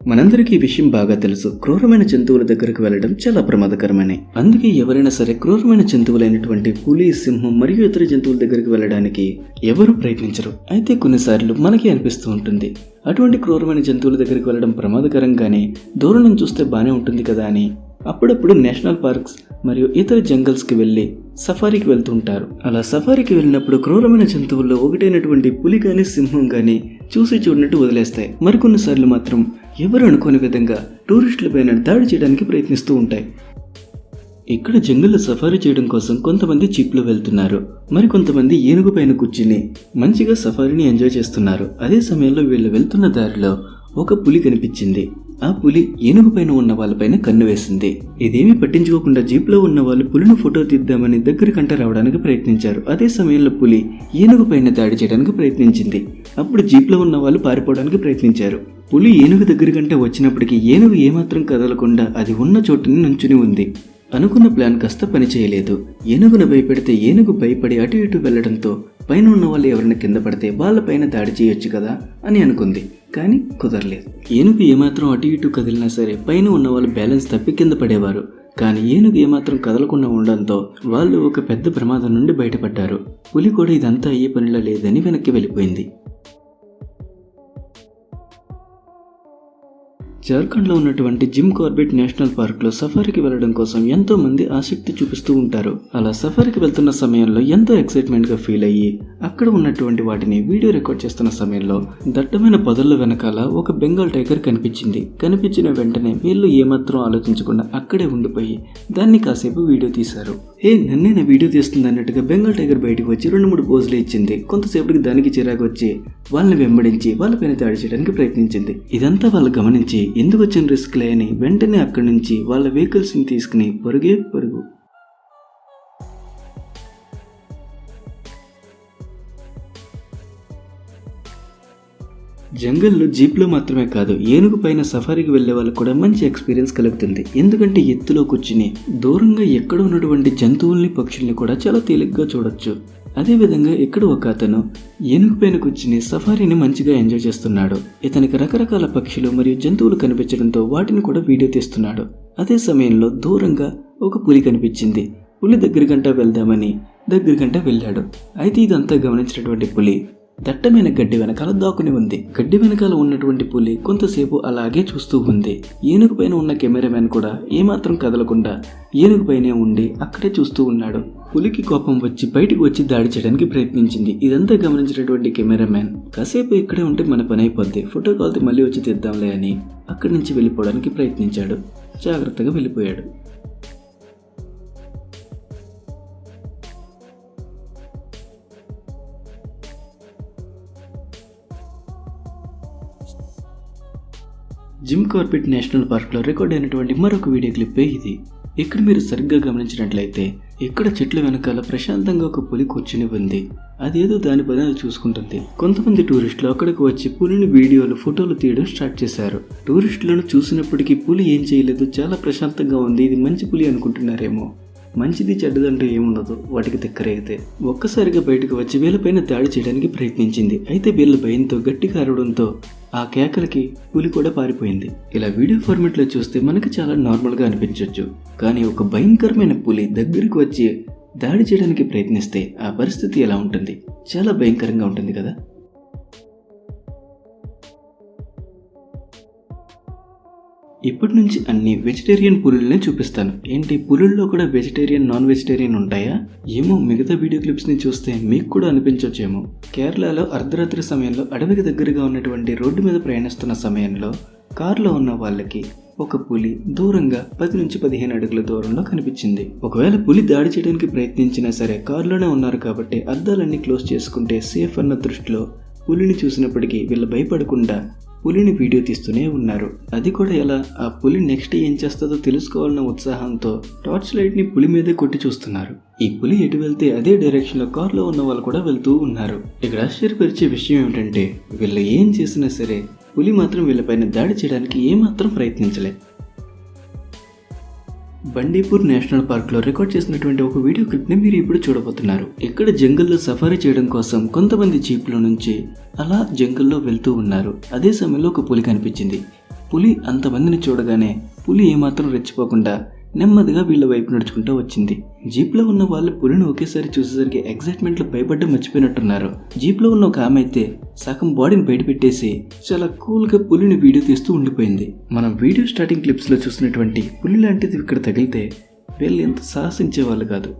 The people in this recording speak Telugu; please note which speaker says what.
Speaker 1: మనందరికీ ఈ విషయం బాగా తెలుసు, క్రూరమైన జంతువుల దగ్గరకు వెళ్లడం చాలా ప్రమాదకరమని. అందుకే ఎవరైనా సరే క్రూరమైన జంతువులైనటువంటి పులి, సింహం మరియు ఇతర జంతువుల దగ్గరికి వెళ్ళడానికి ఎవరు ప్రయత్నించరు. అయితే కొన్నిసార్లు మనకి అనిపిస్తూ ఉంటుంది, అటువంటి క్రూరమైన జంతువుల దగ్గరికి వెళ్ళడం ప్రమాదకరంగానే దూరం నుంచి చూస్తే బానే ఉంటుంది కదా అని అప్పుడప్పుడు నేషనల్ పార్క్స్ మరియు ఇతర జంగల్స్కి వెళ్ళి సఫారీకి వెళ్తూ ఉంటారు. అలా సఫారీకి వెళ్ళినప్పుడు క్రూరమైన జంతువుల్లో ఒకటైనటువంటి పులి గాని, సింహం గాని చూసి చూడనట్టు వదిలేస్తాయి. మరికొన్నిసార్లు మాత్రం ఎవరు అనుకోని విధంగా టూరిస్టులపైన దాడి చేయడానికి ప్రయత్నిస్తూ ఉంటాయి. ఇక్కడ జంగల్లో సఫారీ చేయడం కోసం కొంతమంది జీప్లో వెళ్తున్నారు, మరికొంతమంది ఏనుగు పైన కూర్చుని మంచిగా సఫారీని ఎంజాయ్ చేస్తున్నారు. అదే సమయంలో వీళ్ళు వెళ్తున్న దారిలో ఒక పులి కనిపించింది. ఆ పులి ఏనుగు పైన ఉన్న వాళ్ళపైన కన్ను వేసింది. ఇదేమీ పట్టించుకోకుండా జీప్లో ఉన్న వాళ్ళు పులిని ఫోటో తీద్దామని దగ్గరికంట రావడానికి ప్రయత్నించారు. అదే సమయంలో పులి ఏనుగు పైన దాడి చేయడానికి ప్రయత్నించింది. అప్పుడు జీప్లో ఉన్న వాళ్ళు పారిపోవడానికి ప్రయత్నించారు. పులి ఏనుగు దగ్గరికంటే వచ్చినప్పటికీ ఏనుగు ఏమాత్రం కదలకుండా అది ఉన్న చోటుని నుంచుని ఉంది. అనుకున్న ప్లాన్ కాస్త పనిచేయలేదు. ఏనుగును భయపెడితే ఏనుగు భయపడి అటు ఇటు వెళ్లడంతో పైన ఉన్న వాళ్ళు ఎవరైనా కింద పడితే వాళ్ళపైన దాడి చేయొచ్చు కదా అని అనుకుంది. కానీ కుదరలేదు. ఏనుగు ఏమాత్రం అటు ఇటు కదిలినా సరే పైన ఉన్న వాళ్ళు బ్యాలెన్స్ తప్పి కింద పడేవారు. కానీ ఏనుగు ఏమాత్రం కదలకుండా ఉండడంతో వాళ్ళు ఒక పెద్ద ప్రమాదం నుండి బయటపడ్డారు. పులి కూడా ఇదంతా అయ్యే పనిలో లేదని వెనక్కి వెళ్ళిపోయింది. జార్ఖండ్లో ఉన్నటువంటి జిమ్ కార్బెట్ నేషనల్ పార్క్లో సఫారీకి వెళ్లడం కోసం ఎంతో మంది ఆసక్తి చూపిస్తూ ఉంటారు. అలా సఫారీకి వెళ్తున్న సమయంలో ఎంతో ఎక్సైట్మెంట్గా ఫీల్ అయ్యి అక్కడ ఉన్నటువంటి వాటిని వీడియో రికార్డ్ చేస్తున్న సమయంలో దట్టమైన పొదల వెనకాల ఒక బెంగాల్ టైగర్ కనిపించింది. కనిపించిన వెంటనే వీళ్ళు ఏమాత్రం ఆలోచించకుండా అక్కడే ఉండిపోయి దాన్ని కాసేపు వీడియో తీశారు. నన్నే వీడియో తీస్తుంది అన్నట్టుగా బెంగాల్ టైగర్ బయటకు వచ్చి 2-3 పోజులు ఇచ్చింది. కొంతసేపటికి దానికి చిరాకు వచ్చి వాళ్ళని వెంబడించి వాళ్ళపైన దాడి చేయడానికి ప్రయత్నించింది. ఇదంతా వాళ్ళు గమనించి ఎందుకు వచ్చిన రిస్క్ లే అని వెంటనే అక్కడి నుంచి వాళ్ళ వెహికల్స్ ని తీసుకుని పరుగు. జంగల్లో జీప్లో మాత్రమే కాదు, ఏనుగు పైన సఫారీకి వెళ్లే వాళ్ళకు కూడా మంచి ఎక్స్పీరియన్స్ కలుగుతుంది. ఎందుకంటే ఎత్తులో కూర్చుని దూరంగా ఎక్కడ ఉన్నటువంటి జంతువుల్ని, పక్షుల్ని కూడా చాలా తేలిగ్గా చూడొచ్చు. అదేవిధంగా ఇక్కడ ఒక అతను ఏనుగు పైన కూర్చుని సఫారీని మంచిగా ఎంజాయ్ చేస్తున్నాడు. ఇతనికి రకరకాల పక్షులు మరియు జంతువులు కనిపించడంతో వాటిని కూడా వీడియో తీస్తున్నాడు. అదే సమయంలో దూరంగా ఒక పులి కనిపించింది. పులి దగ్గరికంటా వెళ్దామని దగ్గరికంటా వెళ్ళాడు. అయితే ఇదంతా గమనించినటువంటి పులి దట్టమైన గడ్డి వెనకాల దాక్కుని ఉంది. గడ్డి వెనకాల ఉన్నటువంటి పులి కొంతసేపు అలాగే చూస్తూ ఉంది. ఏనుగు పైన ఉన్న కెమెరామెన్ కూడా ఏమాత్రం కదలకుండా ఏనుగు పైనే ఉండి అక్కడే చూస్తూ ఉన్నాడు. పులికి కోపం వచ్చి బయటకు వచ్చి దాడి చేయడానికి ప్రయత్నించింది. ఇదంతా గమనించినటువంటి కెమెరామెన్ కాసేపు ఇక్కడే ఉంటే మన పని అయిపోద్ది, ఫోటో కాల్తో మళ్ళీ వచ్చి తీద్దాంలే అని అక్కడి నుంచి వెళ్ళిపోవడానికి ప్రయత్నించాడు. జాగ్రత్తగా వెళ్ళిపోయాడు. జిమ్ కార్బెట్ నేషనల్ పార్క్లో రికార్డ్ అయినటువంటి మరొక వీడియో క్లిప్పే ఇది. ఇక్కడ మీరు సరిగ్గా గమనించినట్లయితే ఇక్కడ చెట్ల వెనకాల ప్రశాంతంగా ఒక పులి కూర్చుని ఉంది. అదేదో దాని పని అది చూసుకుంటుంది. కొంతమంది టూరిస్టులు అక్కడికి వచ్చి పులిని వీడియోలు, ఫోటోలు తీయడం స్టార్ట్ చేశారు. టూరిస్టులను చూసినప్పటికీ పులి ఏం చేయలేదు, చాలా ప్రశాంతంగా ఉంది, ఇది మంచి పులి అనుకుంటున్నారేమో. మంచిది చెడ్డదంటూ ఏముండదు వాటికి తిక్కరైతే. ఒక్కసారిగా బయటకు వచ్చి వీళ్ళపైన దాడి చేయడానికి ప్రయత్నించింది. అయితే వీళ్ళ భయంతో గట్టిగా అరవడంతో ఆ కేకలకి పులి కూడా పారిపోయింది. ఇలా వీడియో ఫార్మాట్లో చూస్తే మనకి చాలా నార్మల్గా అనిపించవచ్చు. కానీ ఒక భయంకరమైన పులి దగ్గరికి వచ్చి దాడి చేయడానికి ప్రయత్నిస్తే ఆ పరిస్థితి ఎలా ఉంటుంది? చాలా భయంకరంగా ఉంటుంది కదా. ఇప్పటి నుంచి అన్ని వెజిటేరియన్ పులుల్నే చూపిస్తాను. ఏంటి, పులుల్లో కూడా వెజిటేరియన్, నాన్ వెజిటేరియన్ ఉంటాయా? ఏమో, మిగతా వీడియో క్లిప్స్ని చూస్తే మీకు కూడా అనిపించవచ్చేమో. కేరళలో అర్ధరాత్రి సమయంలో అడవికి దగ్గరగా ఉన్నటువంటి రోడ్డు మీద ప్రయాణిస్తున్న సమయంలో కారులో ఉన్న వాళ్ళకి ఒక పులి దూరంగా 10 నుంచి 15 అడుగుల దూరంలో కనిపించింది. ఒకవేళ పులి దాడి చేయడానికి ప్రయత్నించినా సరే కారులోనే ఉన్నారు కాబట్టి అద్దాలన్నీ క్లోజ్ చేసుకుంటే సేఫ్ అన్న దృష్టిలో పులిని చూసినప్పటికీ వీళ్ళు భయపడకుండా పులిని వీడియో తీస్తూనే ఉన్నారు. అది కూడా ఎలా, ఆ పులి నెక్స్ట్ ఏం చేస్తుందో తెలుసుకోవాలన్న ఉత్సాహంతో టార్చ్ లైట్ ని పులి మీదే కొట్టి చూస్తున్నారు. ఈ పులి ఎటు వెళ్తే అదే డైరెక్షన్ లో కారులో ఉన్న వాళ్ళు కూడా వెళ్తూ ఉన్నారు. ఇక్కడ ఆశ్చర్యపరిచే విషయం ఏమిటంటే వీళ్ళు ఏం చేసినా సరే పులి మాత్రం వీళ్ళపైన దాడి చేయడానికి ఏమాత్రం ప్రయత్నించలేదు. బండీపూర్ నేషనల్ పార్క్లో రికార్డ్ చేసినటువంటి ఒక వీడియో క్లిప్ని మీరు ఇప్పుడు చూడబోతున్నారు. ఇక్కడ జంగల్లో సఫారీ చేయడం కోసం కొంతమంది జీప్లో నుంచి అలా జంగల్లో వెళ్తూ ఉన్నారు. అదే సమయంలో ఒక పులి కనిపించింది. పులి అంతమందిని చూడగానే పులి ఏమాత్రం రెచ్చిపోకుండా నెమ్మదిగా వీళ్ళ వైపు నడుచుకుంటూ వచ్చింది. జీప్లో ఉన్న వాళ్ళు పులిని ఒకేసారి చూసేసరికి ఎగ్జైట్మెంట్లో భయపడ్డ మర్చిపోయినట్టున్నారు. జీప్లో ఉన్న ఒక ఆమె అయితే సగం బాడీని బయట పెట్టేసి చాలా కూల్గా పులిని వీడియో తీస్తూ ఉండిపోయింది. మనం వీడియో స్టార్టింగ్ క్లిప్స్లో చూసినటువంటి పులి లాంటిది ఇక్కడ తగిలితే వీళ్ళు ఎంత సాహసించే వాళ్ళు కాదు.